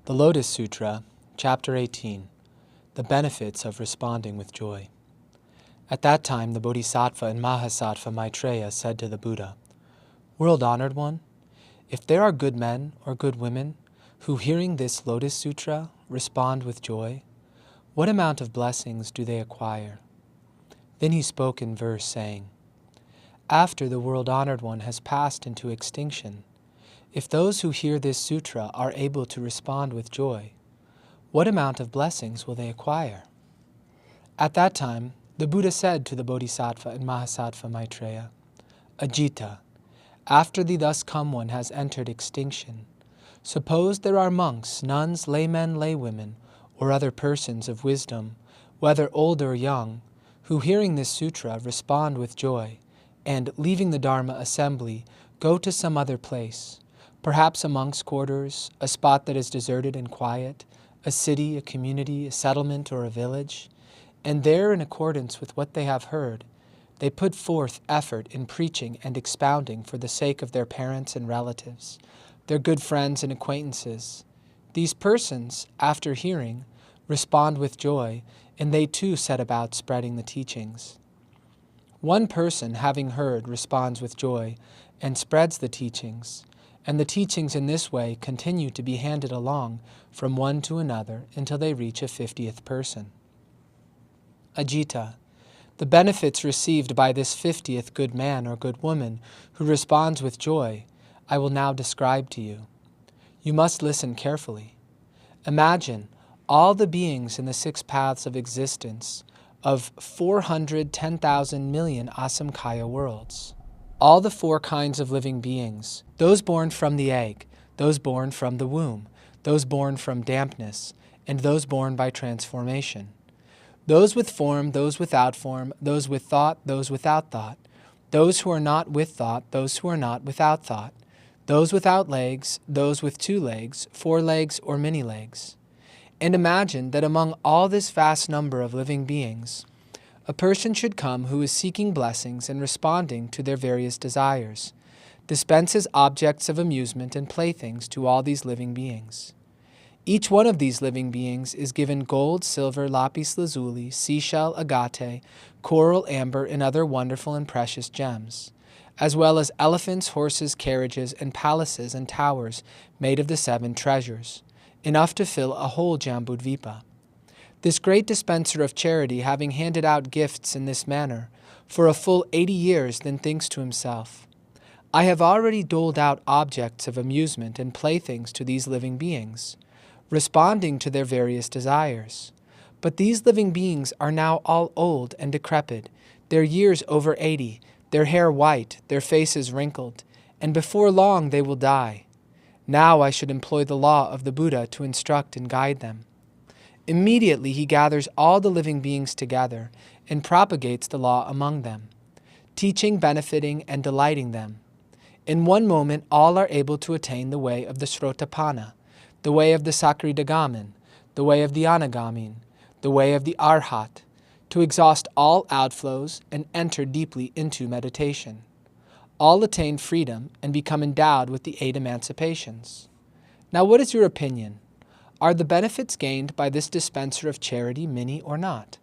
The Lotus Sutra, Chapter 18, The Benefits of Responding with Joy. At that time, the Bodhisattva and Mahasattva Maitreya said to the Buddha, "World-honored one, if there are good men or good women who, hearing this Lotus Sutra, respond with joy, what amount of blessings do they acquire?" Then he spoke in verse, saying, "After the world-honored one has passed into extinction, if those who hear this sutra are able to respond with joy, what amount of blessings will they acquire?" At that time, the Buddha said to the Bodhisattva and Mahasattva Maitreya, "Ajita, after the thus come one has entered extinction, suppose there are monks, nuns, laymen, laywomen, or other persons of wisdom, whether old or young, who hearing this sutra respond with joy, and, leaving the Dharma assembly, go to some other place, perhaps a monk's quarters, a spot that is deserted and quiet, a city, a community, a settlement, or a village, and there, in accordance with what they have heard, they put forth effort in preaching and expounding for the sake of their parents and relatives, their good friends and acquaintances. These persons, after hearing, respond with joy, and they too set about spreading the teachings. One person, having heard, responds with joy and spreads the teachings, and the teachings in this way continue to be handed along from one to another until they reach a 50th person. Ajita, the benefits received by this 50th good man or good woman who responds with joy, I will now describe to you. You must listen carefully. Imagine all the beings in the 6 paths of existence of 410,000 million asamkhaya worlds. All the 4 kinds of living beings, those born from the egg, those born from the womb, those born from dampness, and those born by transformation. Those with form, those without form, those with thought, those without thought, those who are not with thought, those who are not without thought, those without legs, those with 2 legs, 4 legs, or many legs. And imagine that among all this vast number of living beings, a person should come who is seeking blessings and responding to their various desires, dispenses objects of amusement and playthings to all these living beings. Each one of these living beings is given gold, silver, lapis lazuli, seashell, agate, coral, amber, and other wonderful and precious gems, as well as elephants, horses, carriages, and palaces and towers made of the 7 treasures, enough to fill a whole Jambudvipa. This great dispenser of charity, having handed out gifts in this manner for a full 80 years, then thinks to himself, I have already doled out objects of amusement and playthings to these living beings, responding to their various desires. But these living beings are now all old and decrepit, their years over 80, their hair white, their faces wrinkled, and before long they will die. Now I should employ the law of the Buddha to instruct and guide them. Immediately he gathers all the living beings together and propagates the law among them, teaching, benefiting, and delighting them. In one moment all are able to attain the way of the Srotapana, the way of the Sakridagamin, the way of the Anagamin, the way of the Arhat, to exhaust all outflows and enter deeply into meditation. All attain freedom and become endowed with the 8 emancipations. Now what is your opinion? Are the benefits gained by this dispenser of charity many or not?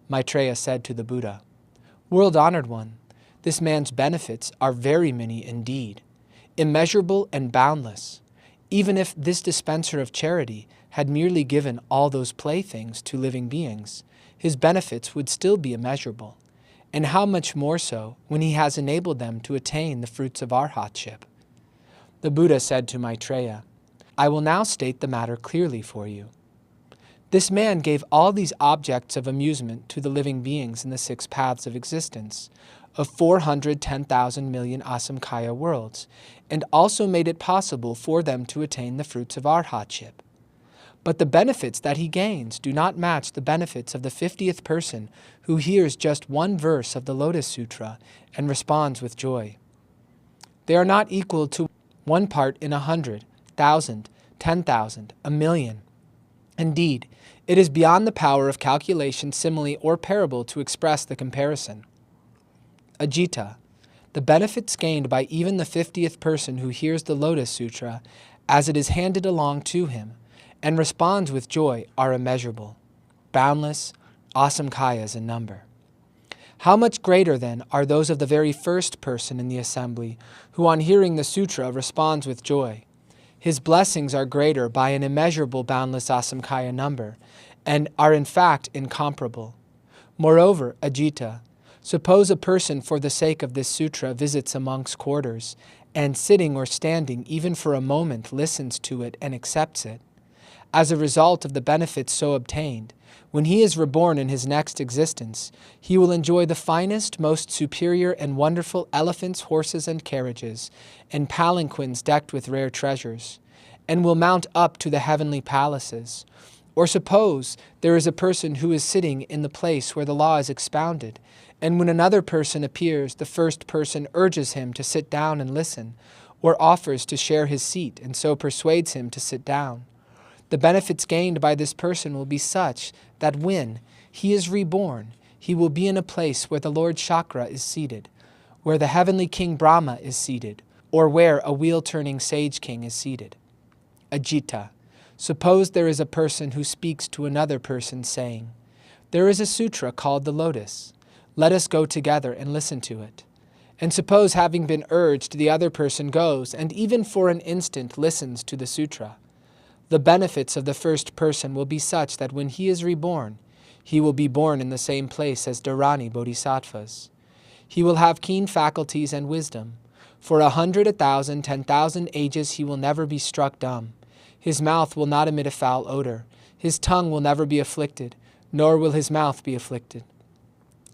Maitreya said to the Buddha, World-honored one, this man's benefits are very many indeed, immeasurable and boundless. Even if this dispenser of charity had merely given all those playthings to living beings, his benefits would still be immeasurable, and how much more so when he has enabled them to attain the fruits of arhatship. The Buddha said to Maitreya, I will now state the matter clearly for you. This man gave all these objects of amusement to the living beings in the 6 paths of existence, of 410,000 million asamkhaya worlds, and also made it possible for them to attain the fruits of arhatship. But the benefits that he gains do not match the benefits of the 50th person who hears just 1 verse of the Lotus Sutra and responds with joy. They are not equal to 1 part in 100, 1,000, 10,000, a million. Indeed, it is beyond the power of calculation, simile, or parable to express the comparison. Ajita, the benefits gained by even the 50th person who hears the Lotus Sutra, as it is handed along to him, and responds with joy are immeasurable, boundless, asamkhayas in number. How much greater, then, are those of the very first person in the assembly, who on hearing the sutra responds with joy? His blessings are greater by an immeasurable boundless asamkhaya number, and are in fact incomparable. Moreover, Ajita, suppose a person for the sake of this sutra visits a monk's quarters, and sitting or standing even for a moment listens to it and accepts it. As a result of the benefits so obtained, when he is reborn in his next existence, he will enjoy the finest, most superior and wonderful elephants, horses, and carriages, and palanquins decked with rare treasures, and will mount up to the heavenly palaces. Or suppose there is a person who is sitting in the place where the law is expounded, and when another person appears, the first person urges him to sit down and listen, or offers to share his seat, and so persuades him to sit down. The benefits gained by this person will be such that when he is reborn, he will be in a place where the Lord Chakra is seated, where the heavenly King Brahma is seated, or where a wheel-turning sage king is seated. Ajita, suppose there is a person who speaks to another person saying, "There is a sutra called the Lotus. Let us go together and listen to it." And suppose, having been urged, the other person goes and even for an instant listens to the sutra. The benefits of the first person will be such that when he is reborn, he will be born in the same place as Dharani Bodhisattvas. He will have keen faculties and wisdom. For 100, 1,000, 10,000 ages he will never be struck dumb. His mouth will not emit a foul odor. His tongue will never be afflicted, nor will his mouth be afflicted.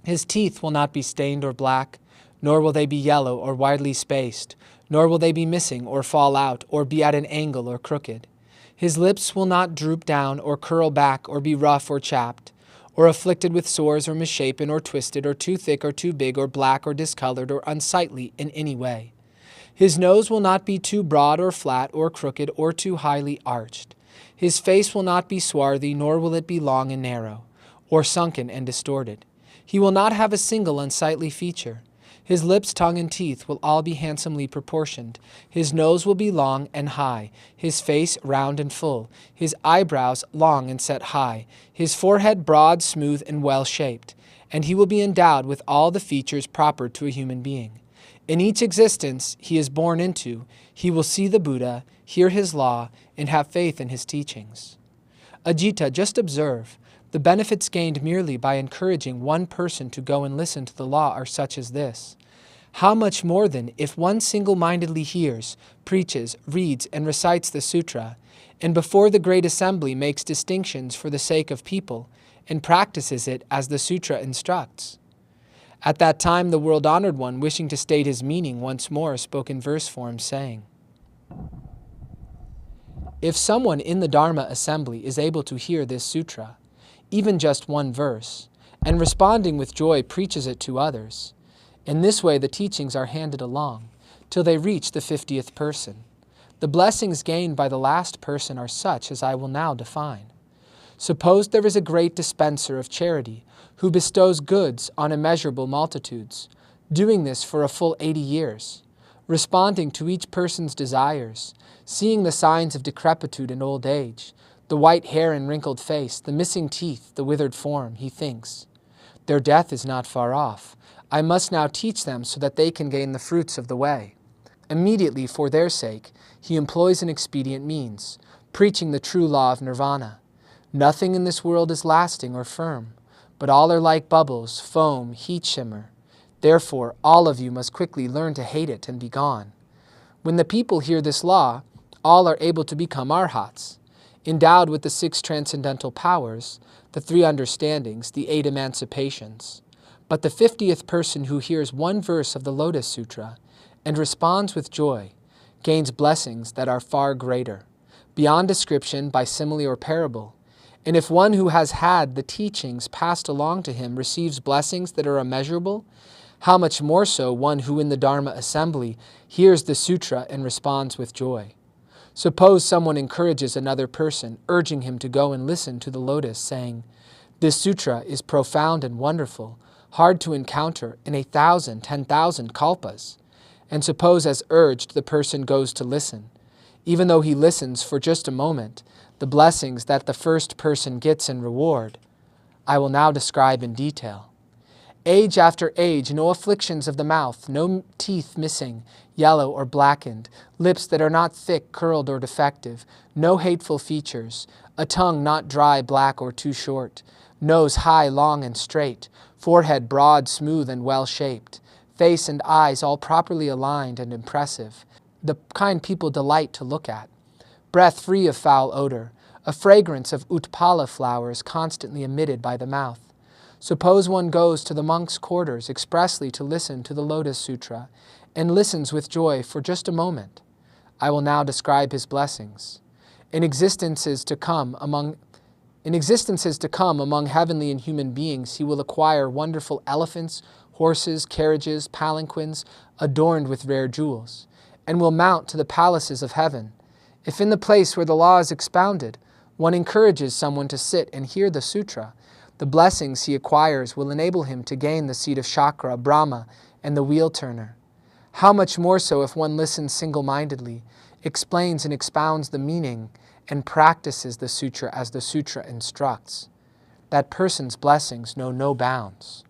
His teeth will not be stained or black, nor will they be yellow or widely spaced, nor will they be missing or fall out or be at an angle or crooked. His lips will not droop down or curl back or be rough or chapped, or afflicted with sores or misshapen or twisted or too thick or too big or black or discolored or unsightly in any way. His nose will not be too broad or flat or crooked or too highly arched. His face will not be swarthy, nor will it be long and narrow, or sunken and distorted. He will not have a single unsightly feature. His lips, tongue, and teeth will all be handsomely proportioned. His nose will be long and high, his face round and full, his eyebrows long and set high, his forehead broad, smooth, and well-shaped, and he will be endowed with all the features proper to a human being. In each existence he is born into, he will see the Buddha, hear his law, and have faith in his teachings. Ajita, just observe, the benefits gained merely by encouraging one person to go and listen to the law are such as this. How much more then if one single-mindedly hears, preaches, reads, and recites the sutra, and before the great assembly makes distinctions for the sake of people, and practices it as the sutra instructs? At that time the world-honored one, wishing to state his meaning once more, spoke in verse form, saying, "If someone in the Dharma assembly is able to hear this sutra, even just one verse, and responding with joy preaches it to others, in this way the teachings are handed along, till they reach the 50th person. The blessings gained by the last person are such as I will now define. Suppose there is a great dispenser of charity, who bestows goods on immeasurable multitudes, doing this for a full 80 years, responding to each person's desires, seeing the signs of decrepitude and old age, the white hair and wrinkled face, the missing teeth, the withered form, he thinks, their death is not far off. I must now teach them so that they can gain the fruits of the way. Immediately, for their sake, he employs an expedient means, preaching the true law of nirvana. Nothing in this world is lasting or firm, but all are like bubbles, foam, heat shimmer. Therefore, all of you must quickly learn to hate it and be gone. When the people hear this law, all are able to become arhats, endowed with the 6 transcendental powers, the 3 understandings, the 8 emancipations. But the 50th person who hears one verse of the Lotus Sutra and responds with joy gains blessings that are far greater, beyond description by simile or parable. And if one who has had the teachings passed along to him receives blessings that are immeasurable, how much more so one who in the Dharma assembly hears the sutra and responds with joy. Suppose someone encourages another person, urging him to go and listen to the lotus, saying, "This sutra is profound and wonderful, hard to encounter in 1,000, 10,000 kalpas." And suppose, as urged, the person goes to listen. even though he listens for just a moment, the blessings that the first person gets in reward, I will now describe in detail. Age after age, no afflictions of the mouth, no teeth missing, yellow or blackened, lips that are not thick, curled, or defective, no hateful features, a tongue not dry, black, or too short, nose high, long, and straight, forehead broad, smooth, and well-shaped, face and eyes all properly aligned and impressive, the kind people delight to look at, breath free of foul odor, a fragrance of utpala flowers constantly emitted by the mouth. Suppose one goes to the monks' quarters expressly to listen to the Lotus Sutra, and listens with joy for just a moment. I will now describe his blessings. In existences to come among heavenly and human beings, he will acquire wonderful elephants, horses, carriages, palanquins, adorned with rare jewels, and will mount to the palaces of heaven. If in the place where the law is expounded, one encourages someone to sit and hear the sutra, the blessings he acquires will enable him to gain the seat of Chakra, Brahma, and the wheel turner. How much more so if one listens single-mindedly, explains and expounds the meaning, and practices the sutra as the sutra instructs. That person's blessings know no bounds.